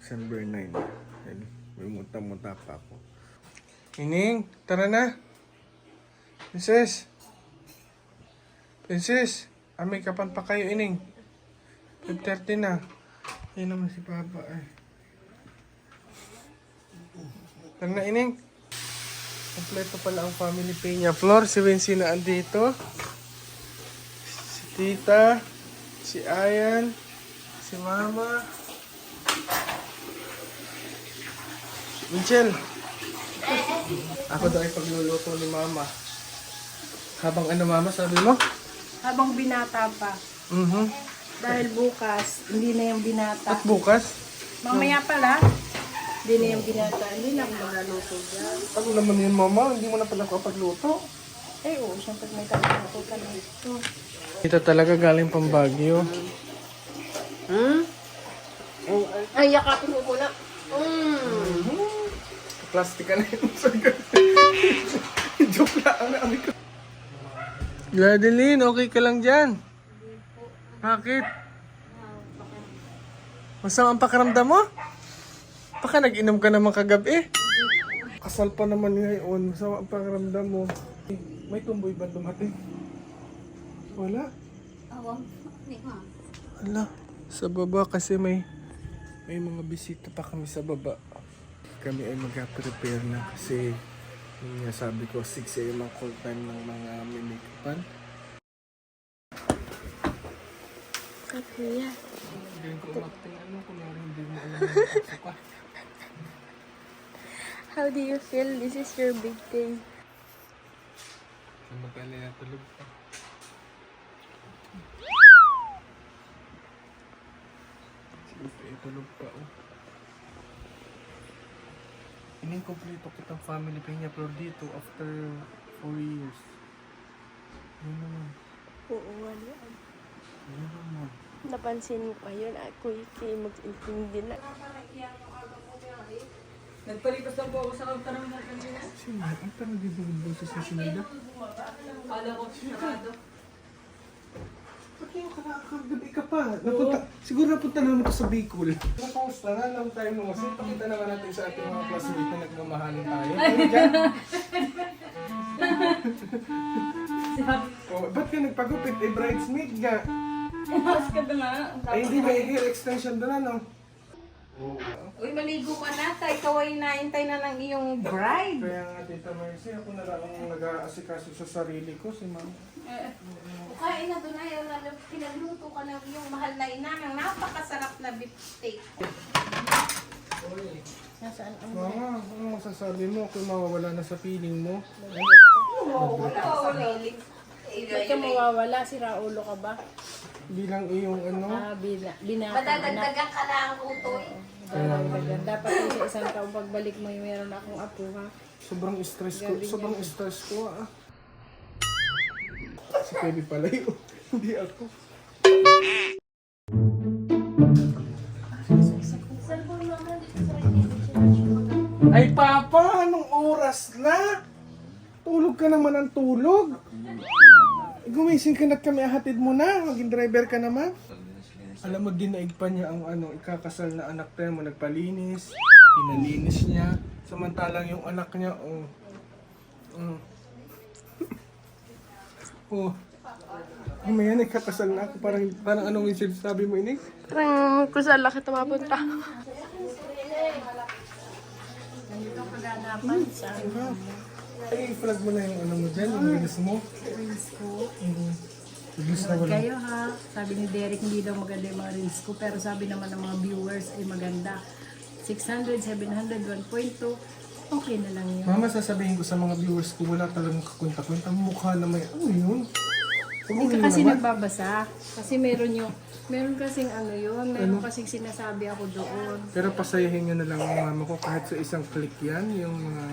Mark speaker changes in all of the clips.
Speaker 1: December 9. Ayun, may muta-muta pa ako. Ining, tara na. Princess. Princess, may kapan pa kayo, Ining. 5:30 na. Ayun naman si Papa eh. Tara na, Ining. Kompleto pala ang family Peña Flor. Si Wincy na andito. Si Tita. Si Ayan. Si Mama. Michelle. Ako daw ay pagluluto ni Mama. Habang ano, Mama, sabi mo?
Speaker 2: Habang binata pa. Dahil bukas, hindi na yung binata.
Speaker 1: At bukas?
Speaker 2: Mamaya pala, hindi na yung binata. Hindi na ako magluto dyan.
Speaker 1: Ano naman yun, Mama? Hindi mo na pala kapagluto.
Speaker 2: Eh, oo, siyempre may tagaluto ka na ito.
Speaker 1: Ito talaga galing pang Baguio.
Speaker 2: Ay, yakapin mo muna.
Speaker 1: Plastic ka na yun. Joke lang. Gladeline, okay ka lang dyan? Bakit? Masama ang pakiramdam mo? Baka nag-inom ka naman kagabi. Kasal pa naman ngayon. Masama ang pakiramdam mo. May tumboy ba dumating? Wala? Wala. Sa baba kasi may mga bisita pa kami sa baba. Kami ay mag-prepare na kasi yung sabi ko 6 AM ang call time ng mga make-upan.
Speaker 2: Kapuya.
Speaker 1: Hindi ko umakting kunwari hindi mo alam na pa.
Speaker 2: How do you feel? This is your big day.
Speaker 1: Magkala tulog pa. Sige, tulog pa oh. Ining-kompleto kitang family Peña Flor dito after 4 years. Ano naman?
Speaker 2: Oo, wala.
Speaker 1: Ano naman?
Speaker 2: Napansin mo pa yun. Ako mag-intindi na.
Speaker 3: Nagpalipas lang po ako sa katanungan kanina.
Speaker 1: Sino? Ang parang di ba yung boses na sinida?
Speaker 3: Kala ko sarado.
Speaker 1: Ba't yung kagabi ka pa? Siguro napunta naman ito sa Bicol. Nakamusta na lang tayo mo kasi pakita naman natin sa ating mga classmates na nagmamahalin tayo. Ano dyan? Oh, ba't ka nagpagupit? Eh, bridesmaid ka.
Speaker 3: Mas ka ba nga?
Speaker 1: Ay, hindi may hair extension doon ano?
Speaker 3: Uy, maligo ka na. Ikaw ay naintay na ng iyong bride.
Speaker 1: Kaya nga, Tita Mercy, ako na lang ang nag-aasikaso sa sarili ko, si Ma'am.
Speaker 3: Kain na doon ay pinagluto ka ng iyong mahal na ina ng napakasarap na beef steak.
Speaker 2: Nasaan ang...
Speaker 1: Mama, ano masasabi mo kung mawawala na sa feeling mo?
Speaker 2: Ba't ka mawawala? Sira ulo ka ba?
Speaker 1: Bilang iyong ano?
Speaker 2: Binata.
Speaker 3: Madadagdagan ka na ang utoy.
Speaker 2: Dapat yung sa isang taong pagbalik mo yung meron akong apo, ha?
Speaker 1: Sobrang stress ko ah. Si Pwede pala yun. Hindi ako. Ay Papa, anong oras na? Tulog ka naman ng tulog. Gumising ka na kami, ahatid mo na. Maging driver ka naman. Alam mo, dinaig pa niya ang ikakasal na anak tayo mo. Nagpalinis, pinalinis niya. Samantalang yung anak niya, Mamaya nagkakasal na ako. Parang anong yung sabi mo, Ining?
Speaker 2: Parang kusal lang kita mapunta. Nandito kaganapan sa
Speaker 1: Ay, i-flag mo na yung ano mo dyan, yung rings mo.
Speaker 2: rings ko.
Speaker 1: Rings na wala.
Speaker 2: Kayo ha, sabi ni Derek hindi daw maganda yung mga rings ko, pero sabi naman ng mga viewers ay maganda. 600, 700, 1.2, okay na lang yun.
Speaker 1: Mama, sasabihin ko sa mga viewers ko, wala talagang kakunta-kunta. Mukha na may, ano yun?
Speaker 2: Hindi ka kasi nagbabasa. Kasi meron kasing ano yun, meron kasing sinasabi ako doon.
Speaker 1: Pero pasayahin nyo na lang ang mama ko kahit sa isang click yan, yung mga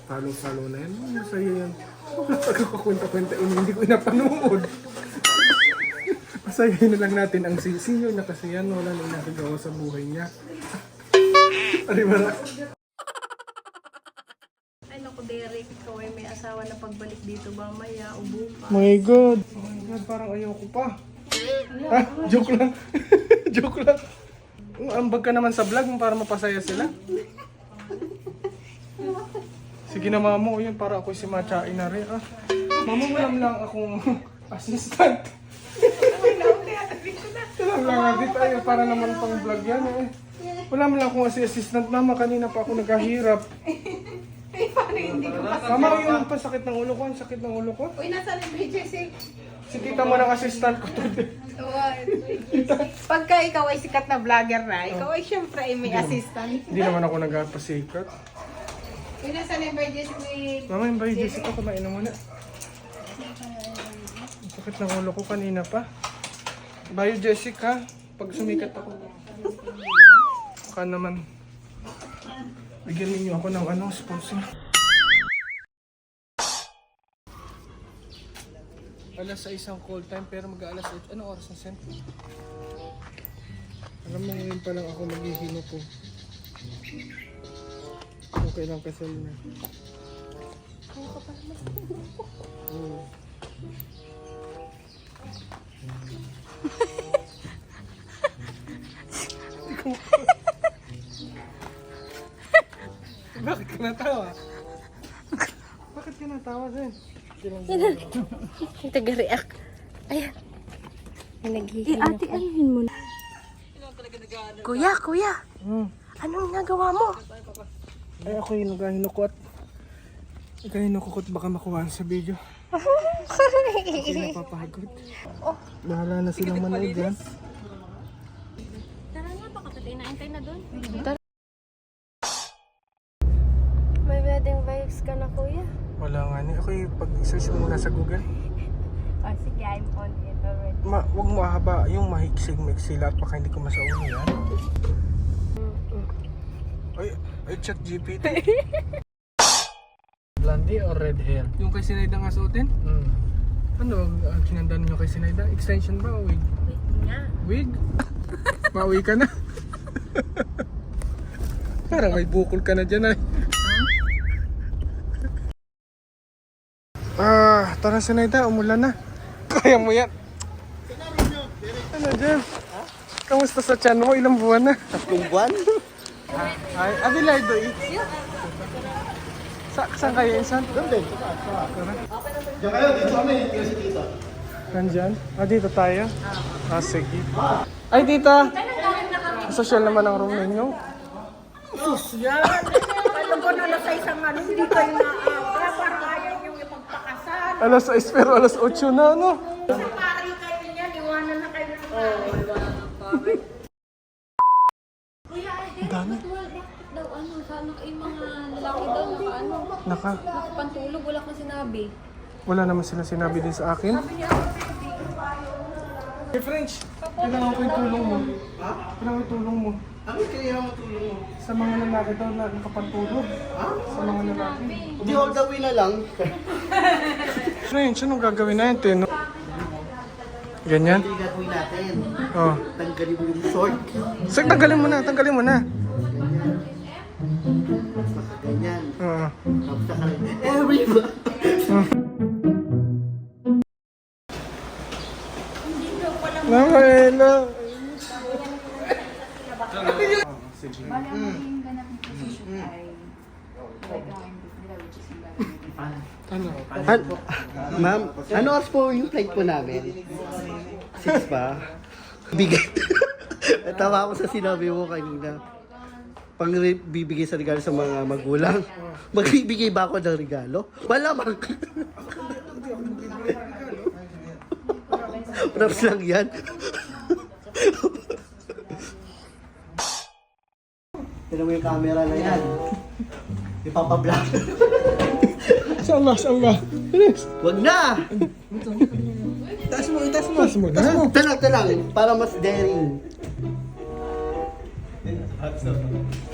Speaker 1: follow-follow na yan. Masaya yan. Pagkakakunta-kunta, hindi ko napanood. Pasayahin na lang natin ang senior na kasi yan, wala na nagagawa sa buhay niya. Aribara.
Speaker 2: Ay naku Derek, ikaw ay may asawa na pagbalik dito mamaya o bukas.
Speaker 1: My God, parang ayoko pa. Ha? Joke lang. Joke lang. Ambag ka naman sa vlog mo para mapasaya sila. Sige na mamo, yun para ako si Machain na rin. Ah, mamo, wala lang akong assistant. Wala lang dito ay para naman pang vlog yan eh. Wala man lang akong assistant mama, kanina pa ako naghahirap.
Speaker 3: Ay, paano hindi ko kasi...
Speaker 1: Mama, yung pasakit ng ulo ko, ang sakit ng ulo ko.
Speaker 3: Uy, nasa video si...
Speaker 1: Si tita mo ng assistant ko today.
Speaker 3: Pagka ikaw ay sikat na vlogger na, ikaw ay syempre ay may assistant.
Speaker 1: Hindi naman ako nagpasikat.
Speaker 3: Uy, nasa na video si...
Speaker 1: Mama, yung bayo Jessica, kumain na muna. Ang sakit ng ulo ko kanina pa. Bayo Jessica, pag sumikat ako. Baka naman. Bigyan ninyo ako ng sponsor. Alas 6 ang call time pero mag-aalas 8. Anong oras na sen? Alam mo ngayon pa lang ako maghihino ko. Okay lang kasal na. Oo. Bakit ka natawa? Bakit ka natawa, Zen?
Speaker 4: Yung taga-react. Ayan. May naghihina ate, anuhin mo na. Kuya. Anong nagawa mo?
Speaker 1: Ay, ako yung naghahinukot. Naghahinukot baka makuha sa video. Hindi napapagod. Bahala na silang manood yan.
Speaker 4: Tara nga, baka patay na na doon. May wedding vibes ka na, kuya.
Speaker 1: Wala nga ni. Ako yung pag-search mo muna sa Google.
Speaker 4: Oh, sige, I'm on it already.
Speaker 1: Huwag mo ahaba yung mahiksig-miksi at baka hindi ko masauna yan. Ay, chat GPT. Blondie or red hair? Yung kay Sinayda nga suotin? Ano ang kinandaan nyo kay Sinayda? Extension ba o wig?
Speaker 4: Wait nga.
Speaker 1: Wig? Pauwi ka na? Parang may bukol ka na dyan ay. Tara Sinayda, umulan na. Kaya mo yan. Ano dyan? Kamusta sa tiyan mo? Ilang buwan na?
Speaker 5: 3 buwan?
Speaker 1: Ay, Abilardo eh. Saan kayo insan?
Speaker 5: Doon din. Diyan kayo, dito kami. Dito si tita.
Speaker 1: Nandyan? Dito tayo? Sige. Ay, tita! Social naman ang room ninyo.
Speaker 3: Alam ko na nasa isang ano, hindi kayo na parang ayaw yung ipagpakasal.
Speaker 1: Alas 6 pero alas 8 na, no?
Speaker 3: Sa pari kayo niya, iwanan na kayo ng pari.
Speaker 4: Kuya, ay, bakit daw ano, sana yung mga lalaki daw nakapantulog, wala kang sinabi.
Speaker 1: Wala naman sila sinabi din sa akin. Hey French, kailangan ko yung tulong mo. Ha? Kailangan ko yung tulong mo.
Speaker 5: Ano kaya mo tulong mo?
Speaker 1: Sa mga lalaki daw na nakapantulog.
Speaker 5: Ha?
Speaker 1: Sa mga lalaki.
Speaker 5: Hindi all the way na lang.
Speaker 1: French, anong gagawin natin? No? Ganyan?
Speaker 5: Hindi gagawin natin.
Speaker 1: Oh.
Speaker 5: Tanggalin mo yung sword.
Speaker 1: Sige, tanggalin mo na, tanggalin mo na.
Speaker 5: Ganyan.
Speaker 1: Oo.
Speaker 5: Tapos nakalagay. Everybody.
Speaker 1: Namahela. Ano?
Speaker 5: Ma'am, ano oras po yung flight po namin? 6 pa? Bigat. Tawa ako sa sinabi mo kanina. Pang bibigay sa regalo sa mga magulang. Magbibigay ba ako ng regalo? Malamang. Props lang yan. Tignan mo yung camera na yan. Ipapablog.
Speaker 1: Saan ba? Bilis.
Speaker 5: Wag na!
Speaker 1: Taas mo na.
Speaker 5: Talang, para mas daring.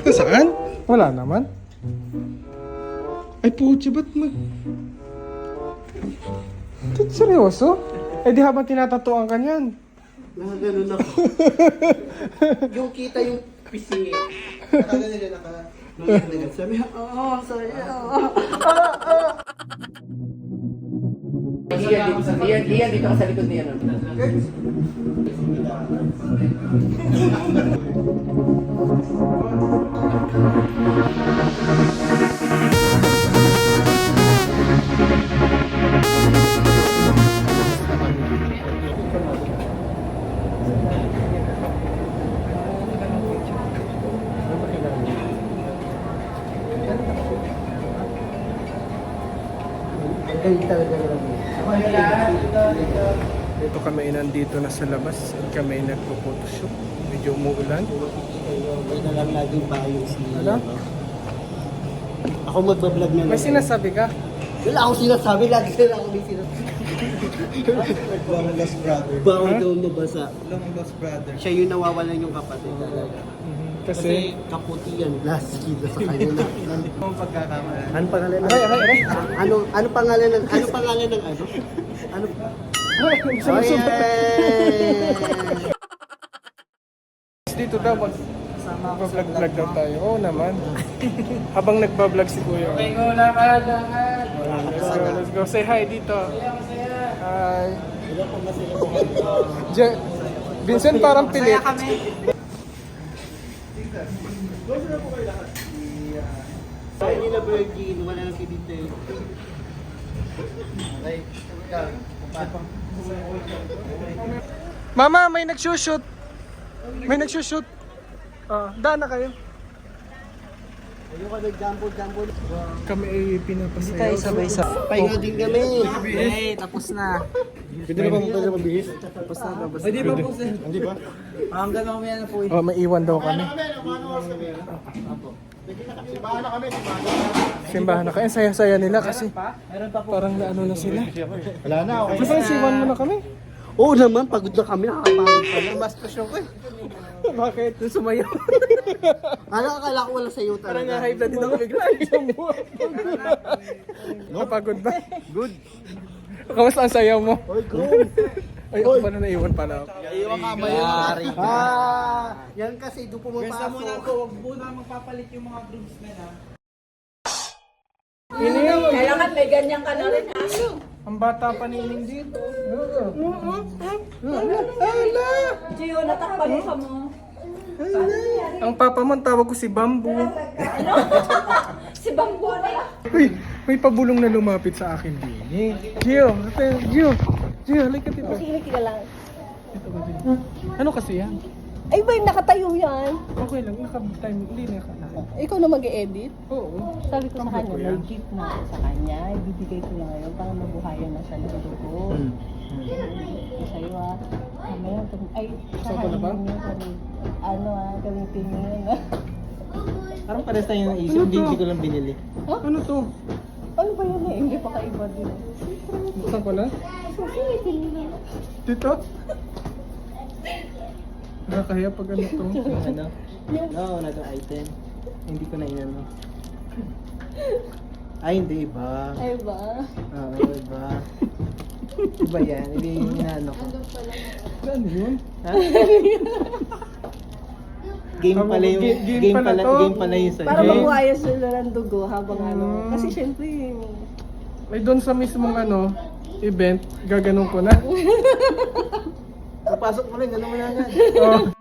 Speaker 1: Saan? Wala naman. Ay, puchi, ba't seryoso? Eh di habang tinatatuan ka niyan.
Speaker 5: Nakaganon ako. Yung kita yung pisngi. Nakaganyan. Sabi, sorry.
Speaker 6: Iyan, dito ka sa likod niya.
Speaker 1: Ito kami nandito na sa labas at kami nagpo-photoshoot. Medyo umuulan.
Speaker 5: May na lang laging payo si...
Speaker 1: Ano?
Speaker 5: Ako magbablog na
Speaker 1: May sinasabi ka?
Speaker 5: Wala akong sinasabi, lagi sila ako may sinasabi.
Speaker 6: Long lost brother.
Speaker 5: Bawal daw mabasa.
Speaker 6: Long lost brother.
Speaker 5: Siya yung nawawalan yung kapatid talaga. Kasi
Speaker 1: Kasi...
Speaker 5: kaputi yan, last kid sa kanya na.
Speaker 6: Ang pagkakamala.
Speaker 5: Ano pangalan ng...
Speaker 1: Aray!
Speaker 5: Ano pangalan ng... Ano pangalan ng ano? Ano? Oh, yeah!
Speaker 1: Dito daw mag-vlog daw tayo. Oo naman. Habang nagba-vlog si Kuya. Okay, let's go. Say hi dito. Hi. Vincent parang pilit.
Speaker 5: Sabi nila Virgin, wala nang kibite.
Speaker 1: Mama, may nagsushoot. May nagsushoot. Daan na kayo.
Speaker 5: Ayoko nag-jumbo.
Speaker 1: Kami ay pinapasayaw.
Speaker 5: Pahinga din kami.
Speaker 6: Tapos na.
Speaker 1: Pwede na ba mabihis?
Speaker 6: Tapos na. Pwede ba po sir?
Speaker 1: Hindi ba?
Speaker 6: Hanggang mamaya na po eh.
Speaker 1: Oh, may iwan daw kami. Simbahan na kayo. Ang saya-saya nila kasi parang naano na sila.
Speaker 6: Wala na. Okay.
Speaker 1: Basta siwan mo na kami.
Speaker 5: Oo naman, pagod na kami, nakakapagod pa lang.
Speaker 6: Bastos ko eh.
Speaker 1: Bakit?
Speaker 6: Doon sumayaw.
Speaker 5: Akala ko wala sa'yo
Speaker 6: Parang
Speaker 5: talaga.
Speaker 6: high blood din ako bigla.
Speaker 1: Napagod ba?
Speaker 6: Good.
Speaker 1: Kamusta ang sayaw mo?
Speaker 5: Oy, go!
Speaker 1: Ay, ako pa na naiwan pala ako.
Speaker 6: Iwan ka ba yun?
Speaker 5: Yan kasi, doon pumapasok.
Speaker 6: Huwag muna magpapalit yung mga brooms na na.
Speaker 2: Kailangan may ganyan ka na rin, ha?
Speaker 1: Ang bata pa ni Ining dito.
Speaker 2: Gio, natakpan ka mo.
Speaker 1: Ang papa mo, ang tawag ko si Bamboo.
Speaker 2: Si Bangbo na.
Speaker 1: Uy, may pabulong na lumapit sa akin din. Gio, halika dito.
Speaker 7: Sige ka lang.
Speaker 1: Ano kasi yan?
Speaker 7: Ay ba, nakatayo yan?
Speaker 1: Okay lang, naka-time, hindi na
Speaker 7: Ikaw na mag-e-edit?
Speaker 1: Oo.
Speaker 7: Sabi ko sa
Speaker 1: Tablet ko
Speaker 7: kanya,
Speaker 1: yan.
Speaker 7: legit na ako sa kanya. Ibibigay ko na ngayon para mabuhayan na siya ng dugo. Ibibigay sa'yo ah. Mamaya, ay,
Speaker 1: Gusto ko na ba?
Speaker 7: niyo kami. Ano ah, gamitin niyo yun ah.
Speaker 6: Parang pares tayo ng isip. Hindi ko lang binili.
Speaker 1: Ano to?
Speaker 7: Ano ba yun eh? Hindi pa kaiba din.
Speaker 1: Buksan ko na?
Speaker 7: Susulitin niyo.
Speaker 1: Dito? Nakakaya pag ano to?
Speaker 6: Ano? No, na itong item. Hindi ko na inano. Ay, hindi iba.
Speaker 7: Ay ba?
Speaker 6: Oo, iba. Iba yan. Hindi yung inano ko.
Speaker 1: Ano yun?
Speaker 6: Ha? Game pala yung
Speaker 1: Game pala to.
Speaker 6: game pala yung sa
Speaker 7: Para
Speaker 1: Okay.
Speaker 7: mabuhayan sila ng dugo habang ano. Kasi syempre,
Speaker 1: Ay doon sa mismong ano, event, gaganon ko na.
Speaker 6: Papasok mo rin, ano mo na yan.
Speaker 1: Oh.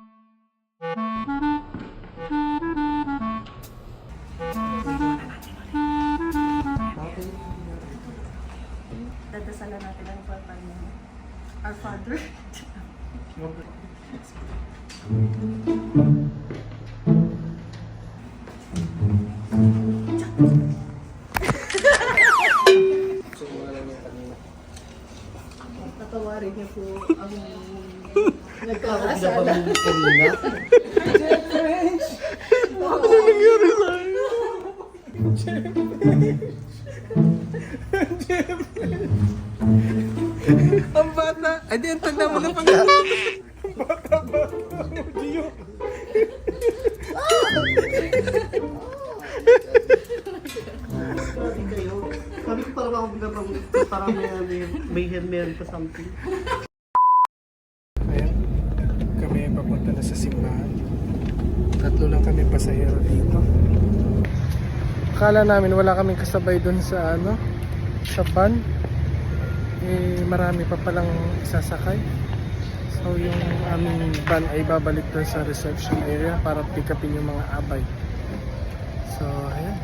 Speaker 2: Dadasalan natin ang papa niya. Our Father.
Speaker 7: tatawarin niyo po ang
Speaker 5: Nagkakasya ba ng kanina?
Speaker 1: Ang bata! Ay di, ang tanda mo na pang... Bata. Gio.
Speaker 5: Grabe kayo. Sabi ko parang ako binabang, parang may hair pa something.
Speaker 1: Ayan, kami papunta na sa simbahan. 3 lang kami pasahero dito. Akala namin wala kaming kasabay doon sa ano, sa van. Eh, marami pa palang sasakay. So yung aming van ay babalik doon sa reception area para pick upin yung mga abay. So ayan,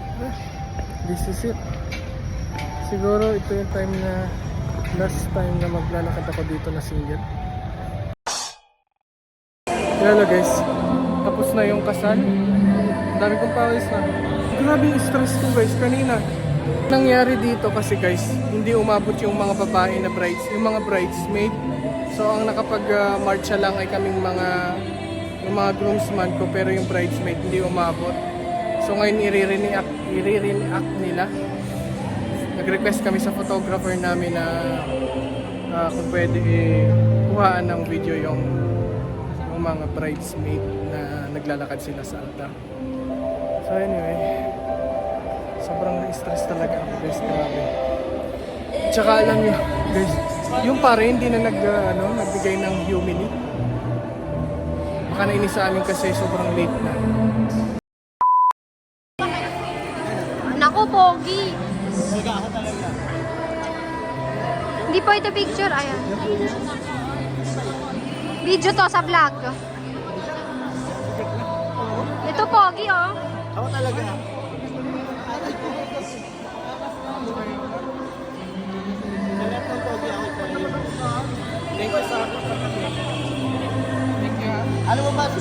Speaker 1: this is it. Siguro ito yung time na last time na maglalakad ako dito na single. Hello guys, tapos na yung kasal. Dami kong pawis na. Grabe yung stress ko guys kanina. Nangyari dito kasi guys, hindi umabot yung mga babae na brides, yung mga bridesmaid. So ang nakapag-marcha lang ay kaming yung mga groomsman ko, pero yung bridesmaid hindi umabot. So ngayon i-re-reenact nila. Nag-request kami sa photographer namin na kung pwede kuhaan ng video yung mga bridesmaid na naglalakad sila sa altar. So anyway, sobrang na-stress talaga ako guys, grabe. Tsaka alam nyo guys, yung pare hindi na nagbigay ng humili. Baka nainis sa amin kasi sobrang late na.
Speaker 4: Naku, pogi. Hindi po ito picture. Ayan. Video to sa vlog. Ito, pogi, oh.
Speaker 5: Ako talaga. Ano mo ba sa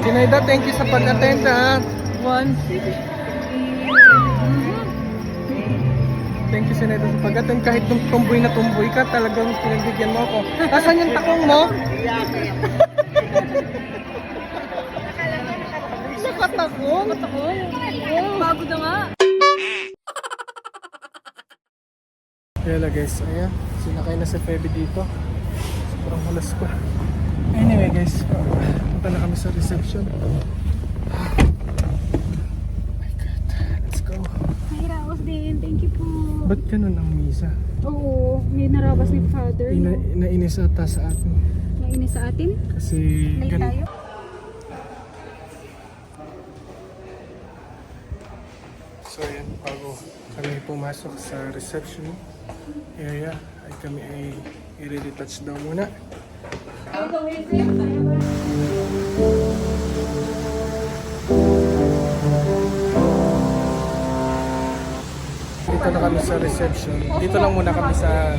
Speaker 1: Sinaida, thank you sa pag-attend ha. Thank you Sinaida sa pag-attend. Kahit tumboy na tumboy ka, talagang pinagbigyan mo ako. Asan yung takong mo? Nakatakong?
Speaker 4: Bago na nga.
Speaker 1: Kaya guys, ayan. Sinakay na si Feby dito. Sobrang halas pa. Anyway guys, punta na kami sa reception. Oh my God, let's go.
Speaker 4: Mahiraos din. Thank you po.
Speaker 1: Ba't ganun ang misa?
Speaker 4: Oo, may narabas ni Father.
Speaker 1: Nainis ata sa atin.
Speaker 4: Nainis sa atin.
Speaker 1: Kasi
Speaker 4: Late tayo.
Speaker 1: So ayan, bago kami pumasok sa reception area ay kami ay i-retouch daw muna. Dito na kami sa reception. Dito lang muna kami sa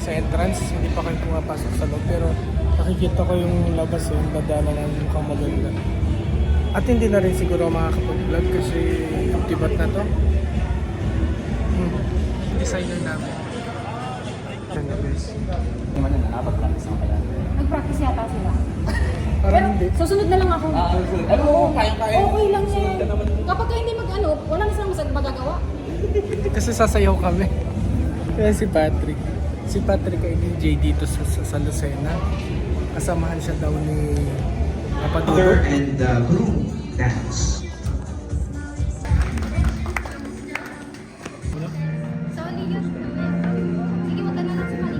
Speaker 1: entrance. Hindi pa kami pumapasok sa loob. Pero nakikita ko yung labas yung dadala ng mukhang maganda. At hindi na rin siguro makakapag-vlog kasi activat na to. Designer namin. Yan na guys.
Speaker 4: Nag-practice yata sila.
Speaker 1: Parang hindi.
Speaker 4: Susunod na lang ako. Oo, okay lang yan. Kapag hindi wala na silang magagawa.
Speaker 1: Kasi sasayaw kami. Kaya si Patrick. Si Patrick ay DJ dito sa Lucena. Kasamahan siya daw ni Papadulo.
Speaker 8: And groom dance.
Speaker 4: Sorry yun. Sige, magkano lang si Mali.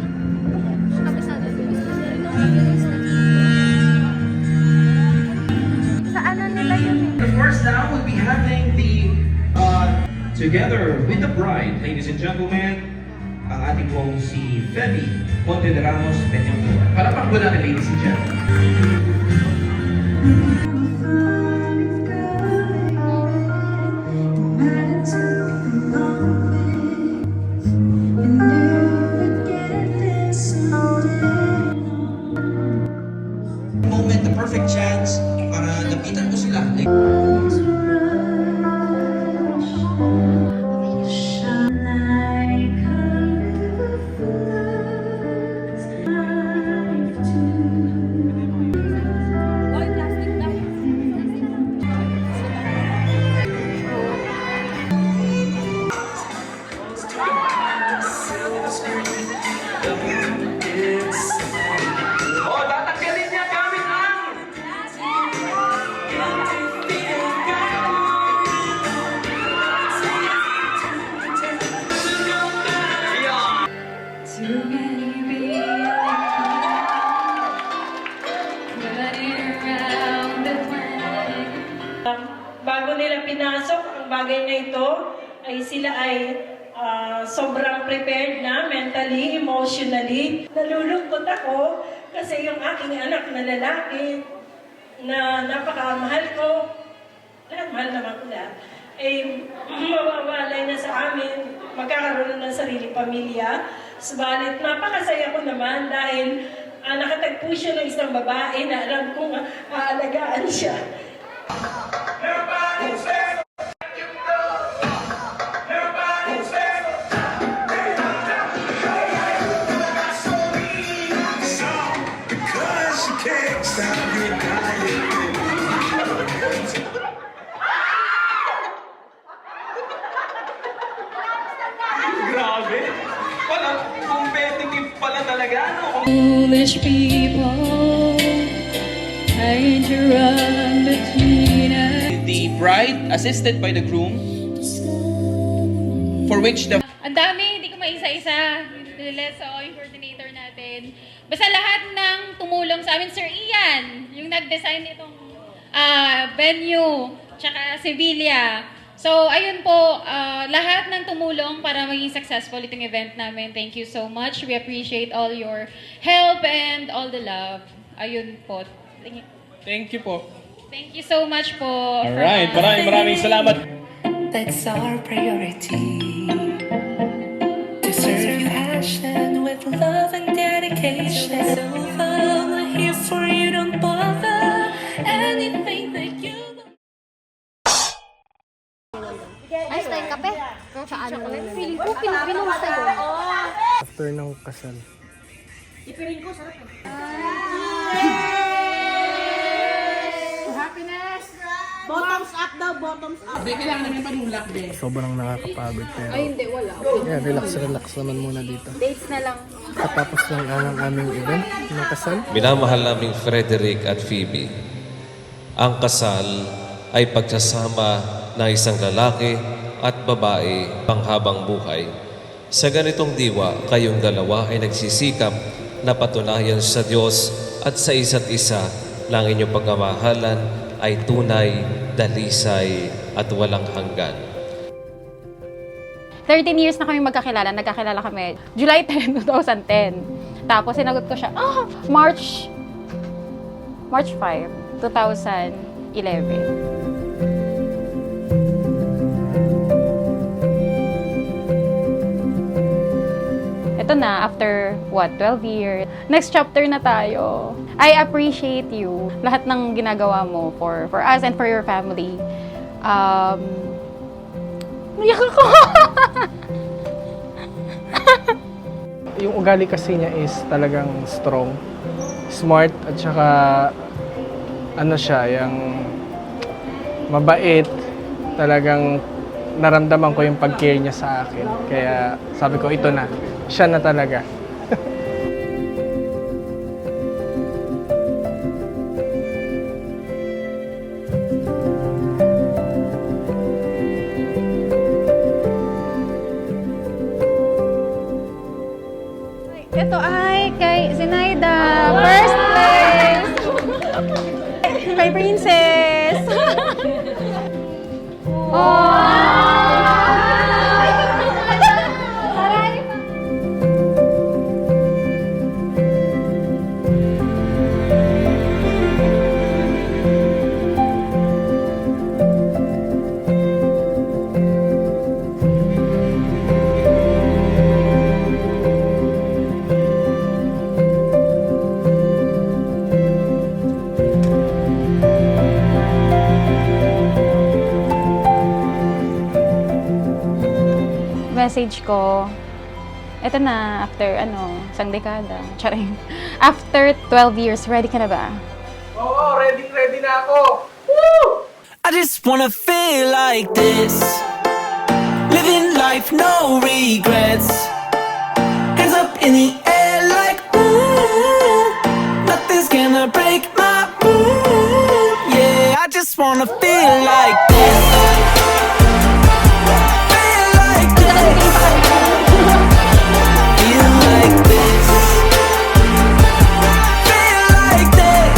Speaker 4: Kabisado. Sa ano nila yun eh?
Speaker 8: The first now will be having the together with the bride, ladies and gentlemen, ang ating pong si Feby Ponte de Ramos Peñaflor. Palakpak po natin, ladies and gentlemen. Moment, the perfect chance para lapitan mo sila. Oh, tatanggalin niya gamit ang
Speaker 9: Bago nila pinasok ang bagay na ito, ay sila ay sobrang prepared na mentally, emotionally. Nalulungkot ako kasi yung aking anak na lalaki na napakamahal ko, mahal naman ko lahat, ay mawawalay na sa amin, magkakaroon ng sariling pamilya. Subalit napakasaya ko naman dahil nakatagpo siya ng isang babae na alam kong aalagaan siya.
Speaker 8: Grabe! Walang competitive pala talaga, no?
Speaker 4: Foolish people trying to run between us.
Speaker 10: The bride assisted by the groom, for which the
Speaker 11: Ang dami, hindi ko maisa-isa. So, yung coordinator natin. Basta lahat ng tumulong sa amin, Sir Ian, yung nag-design nitong venue, tsaka Sevilla. So, ayun po, lahat ng tumulong para maging successful itong event namin. Thank you so much. We appreciate all your help and all the love. Ayun po.
Speaker 10: Thank you po.
Speaker 11: Thank you so much po.
Speaker 10: Alright, maraming salamat.
Speaker 12: That's our priority. To serve you passion with love and dedication. So I'm here for you, don't bother anything that you
Speaker 4: Ay, tayo kape. Kung sa ano lang. Feeling ko, pinupinom sa'yo.
Speaker 1: After ng kasal.
Speaker 3: Bottoms up daw, bottoms up.
Speaker 6: Hindi, kailangan namin panulak, be.
Speaker 1: Sobrang nakakapagod pero.
Speaker 4: Ay, hindi, wala.
Speaker 1: Yeah, relax naman muna dito.
Speaker 4: Dates na lang.
Speaker 1: Katapos lang ang aming event ng kasal.
Speaker 13: Minamahal naming Frederick at Phoebe. Ang kasal ay pagsasama ng isang lalaki at babae panghabang buhay. Sa ganitong diwa, kayong dalawa ay nagsisikap na patunayan sa Diyos at sa isa't isa na ang inyong pagmamahalan ay tunay, dalisay at walang hanggan.
Speaker 11: 13 years na kami magkakilala. Nagkakilala kami July 10, 2010. Tapos sinagot ko siya, March 5, 2011. Ito na, after 12 years. Next chapter na tayo. I appreciate you. Lahat ng ginagawa mo for us and for your family. Umiyak ako.
Speaker 1: Yung ugali kasi niya is talagang strong, smart, at saka ano siya, yung mabait. Talagang naramdaman ko yung pag-care niya sa akin. Kaya sabi ko, ito na. Siya na talaga.
Speaker 11: Ito ay kay Zinaida. First place! Kay Princess! Message ko, eto na, after isang dekada, charing. After 12 years, ready ka na ba?
Speaker 1: Oo, ready na ako! Woo!
Speaker 12: I just wanna feel like this. Living life, no regrets. Hands up in the air like ooh. Nothing's gonna break my mood. Yeah, I just wanna feel like this. Feel like this. Feel like this. Feel like this.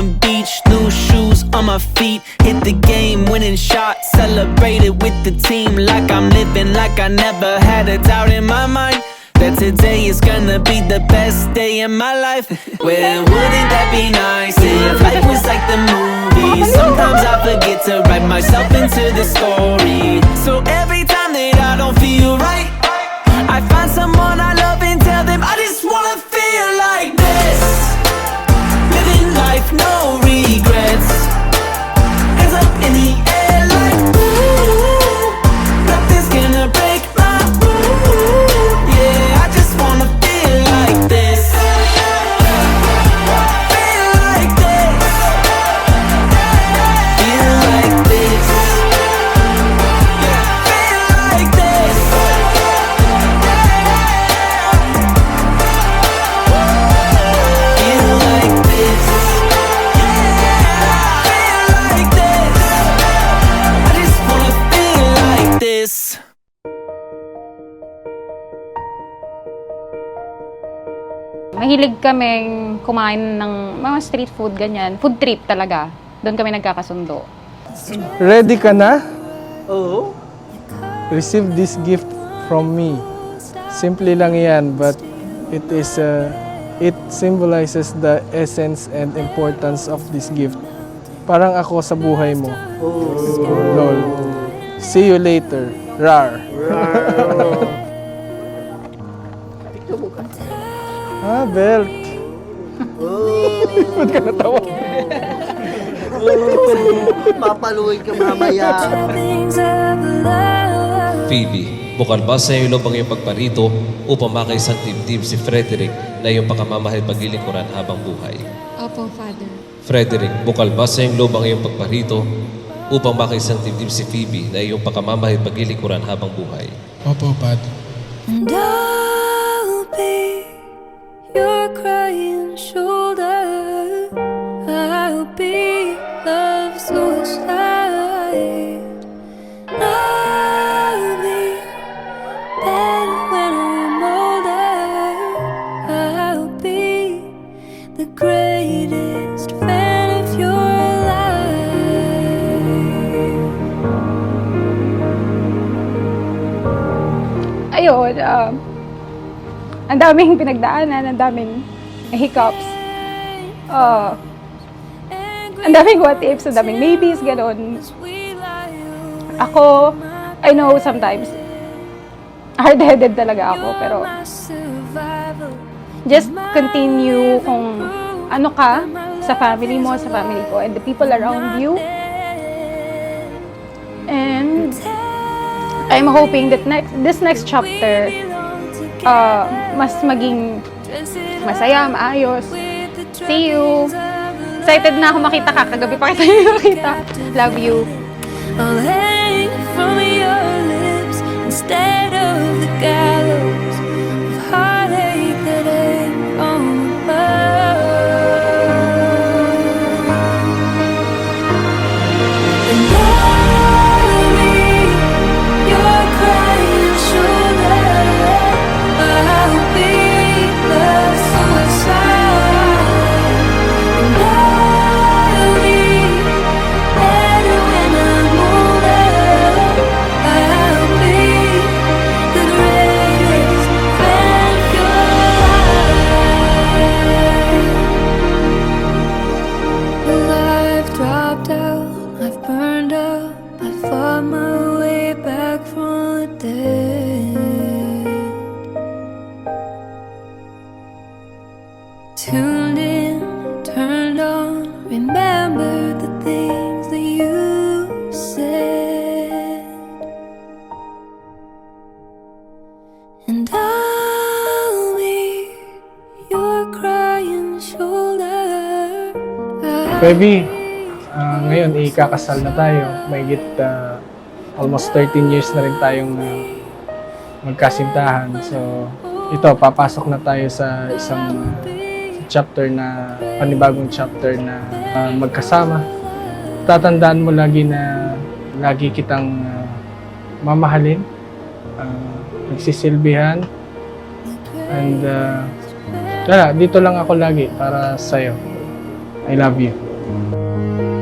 Speaker 12: Brooklyn Beach, loose shoes on my feet. Hit the game, winning shots, celebrated with the team. Like I'm living, like I never had a doubt in my mind that today is gonna be the best day in my life. Well, wouldn't that be nice if life was like the movies? Sometimes I forget to write myself into the story. So every time that I don't feel right, I find someone I love and tell them I just wanna feel like this. Living life, no regrets. Hands up in the air like ooh, nothing's gonna break my mood. Yeah, I just wanna feel like this. Feel like this. Feel like this. Feel like this. Feel like this. Feel like this. I just wanna feel like this.
Speaker 11: Mahilig kaming kumain ng mga street food, ganyan. Food trip talaga. Doon kami nagkakasundo.
Speaker 1: Ready ka na?
Speaker 5: Oo.
Speaker 1: Receive this gift from me. Simple lang yan, but it symbolizes the essence and importance of this gift. Parang ako sa buhay mo. Lol. See you later. Rar. Belt. Ba't ka natawa?
Speaker 5: Papaluin ka mamaya.
Speaker 13: Phoebe, bukal ba sa iyo loob ang iyong pagparito upang makaisang dibdib si Frederick na iyong pakamamahal paglilingkuran habang buhay?
Speaker 4: Opo, Father.
Speaker 13: Frederick, bukal ba sa iyong loob ang iyong pagparito upang makaisang dibdib si Phoebe na iyong pakamamahal paglilingkuran habang buhay?
Speaker 10: Opo, Padre.
Speaker 12: And I'll be your crying shoulder. I'll be love suicide. I'll be better when I'm older. I'll be the greatest fan of your life.
Speaker 11: Ayun, ang daming pinagdaanan, ang daming hiccups. Ang daming what ifs, ang daming maybes, gano'n. Ako, I know sometimes, hard-headed talaga ako, pero just continue kung ano ka sa family mo, sa family ko, and the people around you. And I'm hoping that this next chapter, mas maging masaya, maayos. See you! Excited na ako makita ka. Kagabi pa kita makita. Love you.
Speaker 12: I'll hang from your lips instead of the gallows of heartache that ain't from above. And I'll be your crying shoulder. I'll be the suicide. And I'll be better when I'm older. I'll be the greatest fan of your life. Well, I've dropped out, I've burned out, I fought my way back from the dead. Tuned in, turned on, remember the things that you said. And I'll be your crying shoulder.
Speaker 1: Baby, ngayon ikakasal na tayo. Mahigit almost 13 years na rin tayong magkasintahan. So, ito, papasok na tayo sa isang chapter na, panibagong chapter na magkasama. Tatandaan mo lagi na lagi kitang mamahalin, nagsisilbihan, and dito lang ako lagi para sa'yo. I love you. Amen.